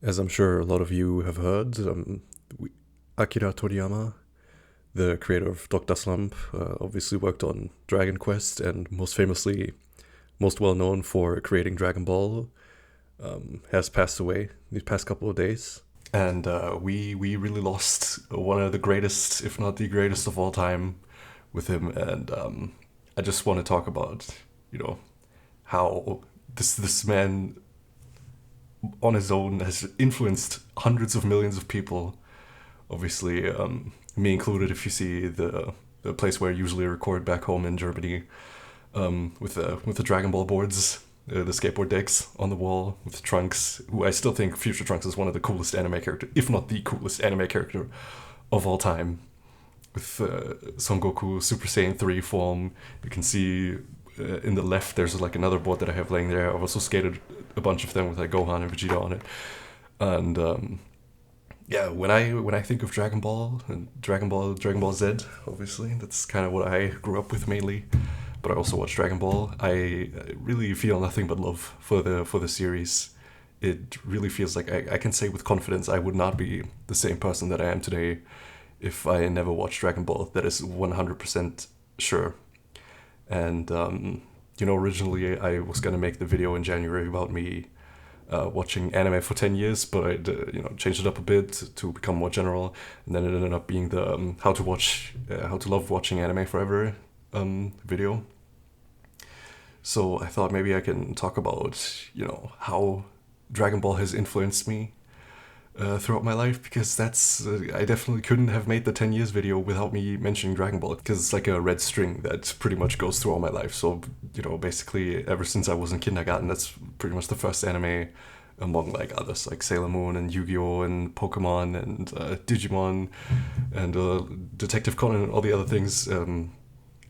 As I'm sure a lot of you have heard, Akira Toriyama, the creator of Dr. Slump, obviously worked on Dragon Quest and most famously, most well known for creating Dragon Ball, has passed away these past couple of days. And we really lost one of the greatest, if not the greatest of all time, with him. And I just want to talk about, you know, how this man on his own has influenced hundreds of millions of people. Obviously, me included. If you see the place where I usually record back home in Germany, with the Dragon Ball boards, the skateboard decks on the wall with Trunks, who I still think Future Trunks is one of the coolest anime character, if not the coolest anime character of all time. With Son Goku Super Saiyan 3 form, you can see in the left there's like another board that I have laying there. I've also skated a bunch of them with like Gohan and Vegeta on it, and yeah, when I think of Dragon Ball and Dragon Ball Z, obviously that's kind of what I grew up with mainly. But I also watch Dragon Ball. I really feel nothing but love for the series. It really feels like I can say with confidence I would not be the same person that I am today if I never watched Dragon Ball. That is 100% sure. And originally I was gonna make the video in January about me watching anime for 10 years, but I changed it up a bit to become more general, and then it ended up being the how to love watching anime forever video. So I thought maybe I can talk about how Dragon Ball has influenced me throughout my life, because that's I definitely couldn't have made the 10 years video without me mentioning Dragon Ball, because it's like a red string that pretty much goes through all my life. So basically ever since I was in kindergarten, that's pretty much the first anime among like others like Sailor Moon and Yu-Gi-Oh and Pokemon and Digimon and Detective Conan and all the other things.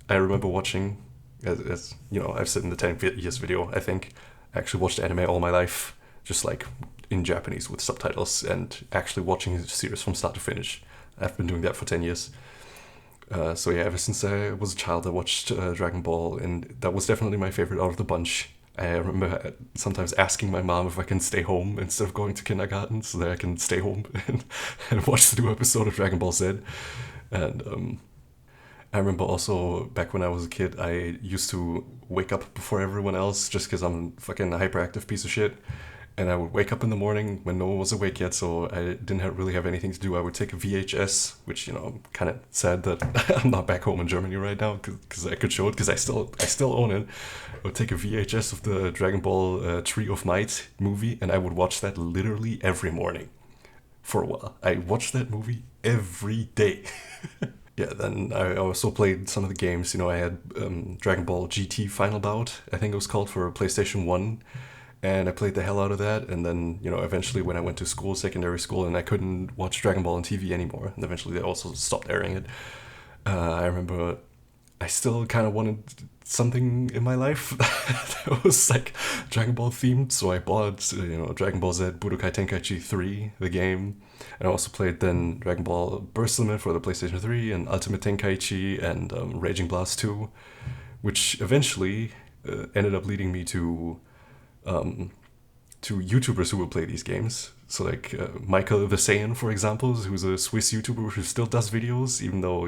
I remember watching, as I've said in the 10 years video, I think I actually watched anime all my life, just like in Japanese with subtitles, and actually watching the series from start to finish. I've been doing that for 10 years. So yeah, ever since I was a child, I watched Dragon Ball, and that was definitely my favorite out of the bunch. I remember sometimes asking my mom if I can stay home instead of going to kindergarten, so that I can stay home and watch the new episode of Dragon Ball Z. And I remember also back when I was a kid, I used to wake up before everyone else just because I'm a fucking hyperactive piece of shit. And I would wake up in the morning when no one was awake yet, so I didn't really have anything to do. I would take a VHS, which I'm kind of sad that I'm not back home in Germany right now, because I could show it, because I still own it. I would take a VHS of the Dragon Ball Tree of Might movie, and I would watch that literally every morning for a while. I watched that movie every day. Yeah, then I also played some of the games. I had Dragon Ball GT Final Bout, I think it was called, for PlayStation 1. And I played the hell out of that. And then, eventually when I went to school, secondary school, and I couldn't watch Dragon Ball on TV anymore. And eventually they also stopped airing it. I remember I still kind of wanted something in my life that was like Dragon Ball themed. So I bought, Dragon Ball Z Budokai Tenkaichi 3, the game. And I also played then Dragon Ball Burst Limit for the PlayStation 3 and Ultimate Tenkaichi and Raging Blast 2, which eventually ended up leading me um, to YouTubers who will play these games. So like Michael the Saiyan, for example, who's a Swiss YouTuber who still does videos, even though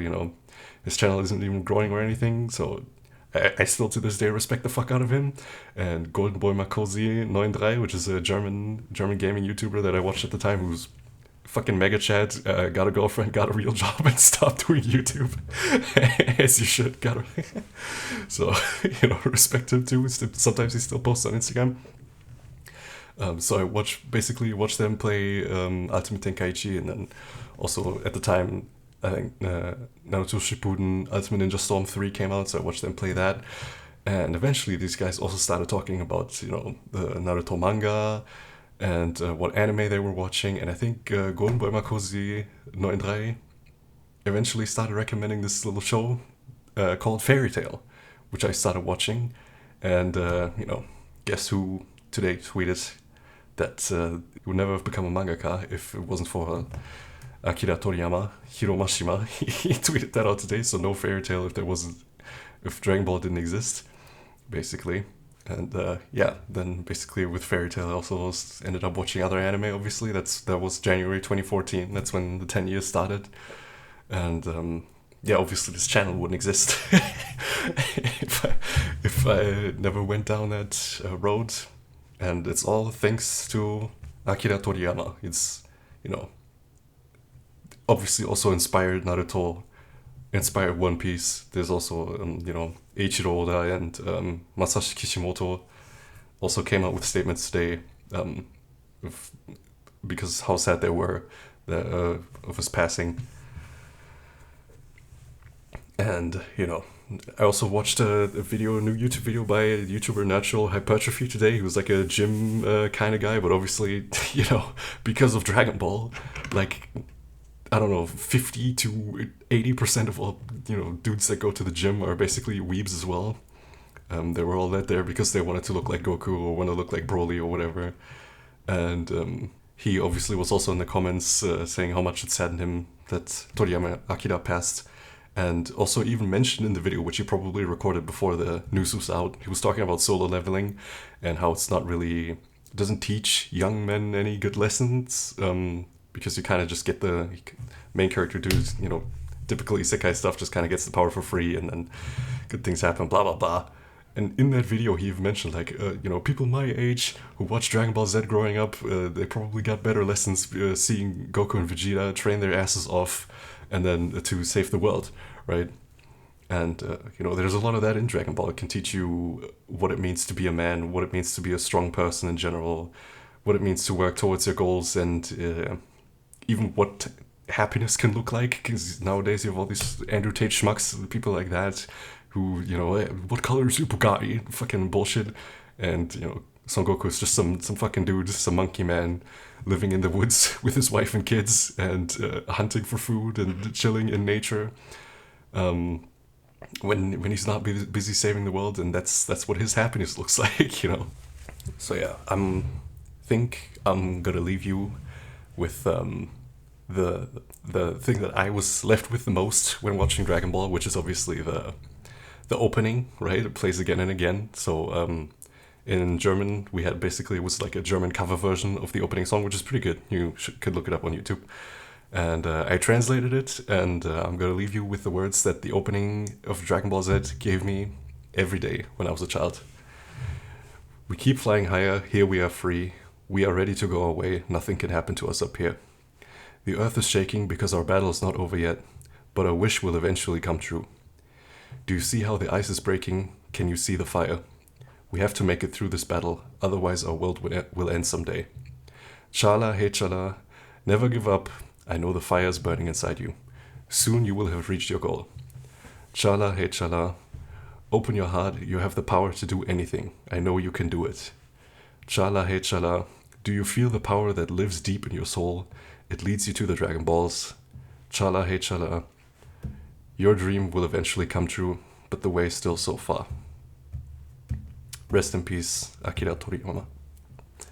his channel isn't even growing or anything. So I still to this day respect the fuck out of him. And Golden Boy Makosi 93, which is a German gaming YouTuber that I watched at the time, who's fucking mega chat, got a girlfriend, got a real job, and stopped doing YouTube. As you should. So respect him too. Sometimes he still posts on Instagram. So I basically watch them play Ultimate Tenkaichi, and then also at the time I think Naruto Shippuden Ultimate Ninja Storm 3 came out, so I watched them play that. And eventually these guys also started talking about the Naruto manga and what anime they were watching, and I think Golden Boy Makosi 93 eventually started recommending this little show called Fairy Tail, which I started watching. And guess who today tweeted that he would never have become a mangaka if it wasn't for Akira Toriyama, Hiromashima. He tweeted that out today. So no Fairy Tail if Dragon Ball didn't exist, basically. And yeah, then basically with Fairy Tail I also ended up watching other anime. Obviously, that was January 2014. That's when the 10 years started. And yeah, obviously this channel wouldn't exist if I never went down that road. And it's all thanks to Akira Toriyama. It's, you know, obviously also inspired Naruto, inspired One Piece. There's also, Eiichiro Oda and Masashi Kishimoto also came out with statements today, of, because how sad they were of his passing. And, I also watched a new YouTube video by a YouTuber Natural Hypertrophy today. He was like a gym kind of guy, but obviously, because of Dragon Ball, like, I don't know, 50 to 80% of all, dudes that go to the gym are basically weebs as well. They were all led there because they wanted to look like Goku or want to look like Broly or whatever. And he obviously was also in the comments saying how much it saddened him that Toriyama Akira passed. And also even mentioned in the video, which he probably recorded before the news was out, he was talking about solo leveling and how it's not really, doesn't teach young men any good lessons, because you kind of just get the main character dudes, typical isekai stuff, just kind of gets the power for free and then good things happen, blah, blah, blah. And in that video, he even mentioned, like, people my age who watched Dragon Ball Z growing up, they probably got better lessons seeing Goku and Vegeta train their asses off and then to save the world, right? And, there's a lot of that in Dragon Ball. It can teach you what it means to be a man, what it means to be a strong person in general, what it means to work towards your goals, and even what happiness can look like. Because nowadays you have all these Andrew Tate schmucks, people like that, who, what color is your Bugatti? Fucking bullshit. And, Son Goku is just some fucking dude, some monkey man living in the woods with his wife and kids and hunting for food and chilling in nature. When he's not busy saving the world, and that's what his happiness looks like, So yeah, think I'm gonna leave you with the thing that I was left with the most when watching Dragon Ball, which is obviously the opening, right? It plays again and again. So in German, we had basically, it was like a German cover version of the opening song, which is pretty good. You could look it up on YouTube. And I translated it, and I'm going to leave you with the words that the opening of Dragon Ball Z gave me every day when I was a child. We keep flying higher, here we are free. We are ready to go away, nothing can happen to us up here. The earth is shaking because our battle is not over yet, but our wish will eventually come true. Do you see how the ice is breaking? Can you see the fire? We have to make it through this battle, otherwise our world will end someday. Chala, hey chala, never give up. I know the fire is burning inside you. Soon you will have reached your goal. Chala, hey chala, open your heart, you have the power to do anything. I know you can do it. Chala, hey chala, do you feel the power that lives deep in your soul? It leads you to the Dragon Balls. Chala, hey chala, your dream will eventually come true, but the way is still so far. Rest in peace, Akira Toriyama.